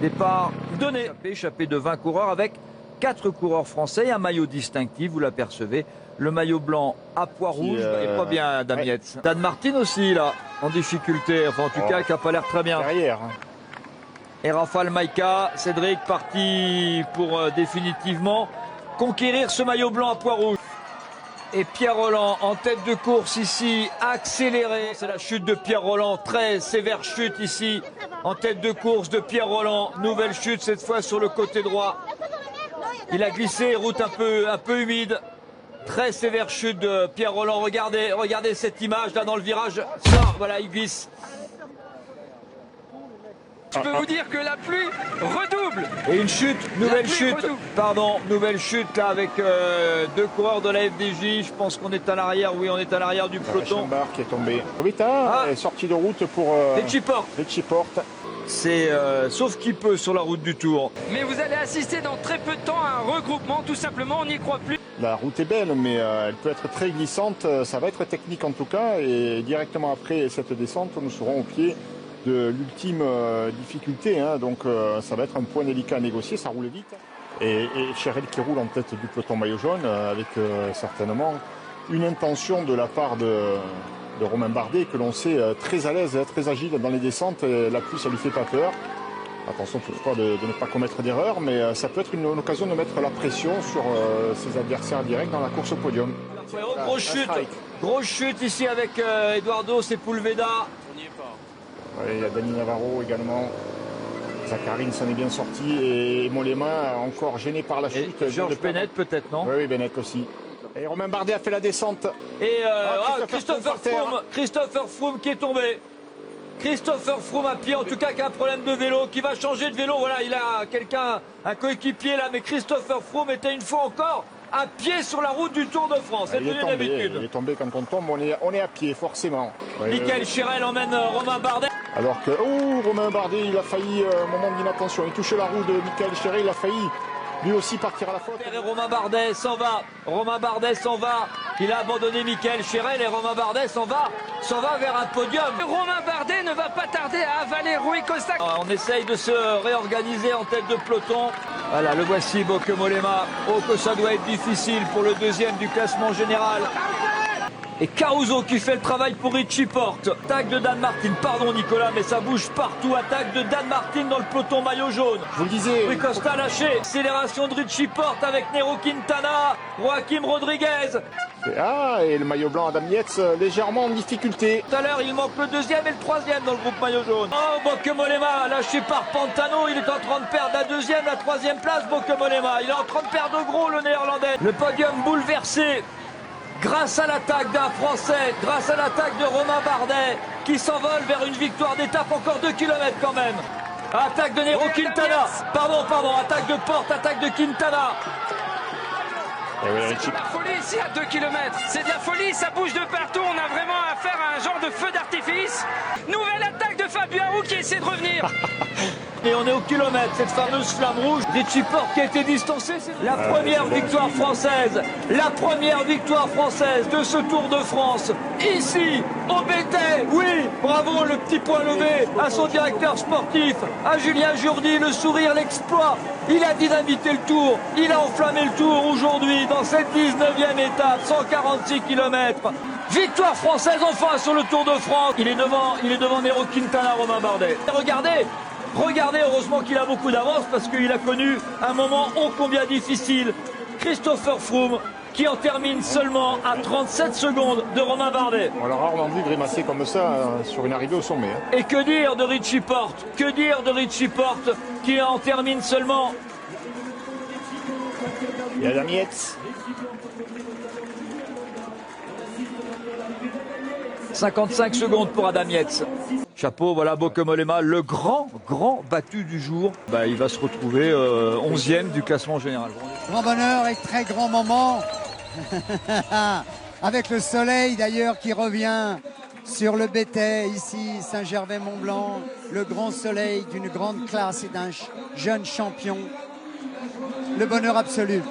Départ donné. Échappé de 20 coureurs avec 4 coureurs français et un maillot distinctif, vous l'apercevez. Le maillot blanc à pois rouge, et pas bien Adam Yates. Dan Martin aussi là, en difficulté, enfin en tout cas qui n'a pas l'air très bien. Derrière. Et Rafał Majka, Cédric parti pour définitivement conquérir ce maillot blanc à pois rouge. Et Pierre Rolland en tête de course ici, accéléré. C'est la chute de Pierre Rolland, très sévère chute ici, en tête de course de Pierre Rolland. Nouvelle chute cette fois sur le côté droit. Il a glissé, route un peu humide. Très sévère chute de Pierre Rolland. Regardez cette image là dans le virage. Ça, voilà, il glisse. Je peux vous dire que la pluie redouble. Et une chute, nouvelle chute, pardon, nouvelle chute là avec 2 coureurs de la FDJ. Je pense qu'on est à l'arrière, oui, on est à l'arrière du peloton. Chambard qui est tombé. Vita est sorti de route pour Richie Porte. C'est sauf qui peut sur la route du Tour. Mais vous allez assister dans très peu de temps à un regroupement, tout simplement, on n'y croit plus. La route est belle, mais elle peut être très glissante. Ça va être technique en tout cas. Et directement après cette descente, nous serons au pied de l'ultime difficulté, hein. Donc ça va être un point délicat à négocier, ça roule vite. Et Cherel qui roule en tête du peloton maillot jaune avec certainement une intention de la part de Romain Bardet que l'on sait très à l'aise, très agile dans les descentes. Et la pluie, ça lui fait pas peur. Attention toutefois de ne pas commettre d'erreur, mais ça peut être une occasion de mettre la pression sur ses adversaires directs dans la course au podium. Grosse chute ici avec Eduardo Sepulveda. Il y a Dani Navarro également. Zacharine s'en est bien sorti et Mollema encore gêné par la chute. Et Georges Bennett peut-être, non? Oui, Bennett aussi. Et Romain Bardet a fait la descente. Et Christopher Froome qui est tombé. Christopher Froome à pied, en tout cas qui a un problème de vélo, qui va changer de vélo. Voilà, il a quelqu'un, un coéquipier là, mais Christopher Froome était une fois encore à pied sur la route du Tour de France. C'est devenu d'habitude. Il est tombé quand on tombe, on est à pied forcément. Michael Cherel emmène Romain Bardet. Alors que Romain Bardet, il a failli, moment d'inattention, il touchait la roue de Michael Cherel, il a failli lui aussi partir à la faute. Et Romain Bardet s'en va. Romain Bardet s'en va. Il a abandonné Michael Cherel et Romain Bardet s'en va vers un podium. Romain Bardet ne va pas tarder à avaler Rui Costa. On essaye de se réorganiser en tête de peloton. Voilà, le voici, Bauke Mollema. Oh, que ça doit être difficile pour le deuxième du classement général. Et Caruso qui fait le travail pour Richie Porte. Attaque de Dan Martin, pardon Nicolas, mais ça bouge partout. Attaque de Dan Martin dans le peloton maillot jaune. Je vous le disais. Rui Costa lâché. Accélération de Richie Porte avec Nero Quintana. Joaquim Rodriguez. Et le maillot blanc Adam Yates légèrement en difficulté. Tout à l'heure, il manque le deuxième et le troisième dans le groupe maillot jaune. Oh, Bauke Mollema lâché par Pantano. Il est en train de perdre la deuxième, la troisième place. Bauke Mollema. Il est en train de perdre de gros, le néerlandais. Le podium bouleversé. Grâce à l'attaque d'un Français, grâce à l'attaque de Romain Bardet, qui s'envole vers une victoire d'étape, encore 2 km quand même. Attaque de Nero Quintana, pardon, attaque de Porte, attaque de Quintana. C'est de la folie ici à 2 km, c'est de la folie, ça bouge de partout, on a vraiment affaire à un genre de feu d'artifice. Nouvelle attaque de Fabio Aru qui essaie de revenir. Et on est au kilomètre, cette fameuse flamme rouge. Richie Porte qui a été distancé. La première victoire française de ce Tour de France. Ici, au Béthès. Oui, bravo, le petit point levé à son directeur sportif, à Julien Jourdi, le sourire, l'exploit. Il a dynamité le Tour, il a enflammé le Tour aujourd'hui dans cette 19e étape, 146 km. Victoire française enfin sur le Tour de France. Il est devant Nero Quintana, Romain Bardet. Regardez, heureusement qu'il a beaucoup d'avance parce qu'il a connu un moment ô combien difficile. Christopher Froome qui en termine seulement à 37 secondes de Romain Bardet. On l'a rarement vu grimacer comme ça sur une arrivée au sommet. Et que dire de Richie Porte? Qui en termine seulement. Il y a Adam Yates. 55 secondes pour Adam Yates. Chapeau, voilà Bauke Mollema, le grand battu du jour. Il va se retrouver 11e du classement général. Grand bonheur et très grand moment. Avec le soleil d'ailleurs qui revient sur le Béthès, ici Saint-Gervais-Mont-Blanc. Le grand soleil d'une grande classe et d'un jeune champion. Le bonheur absolu.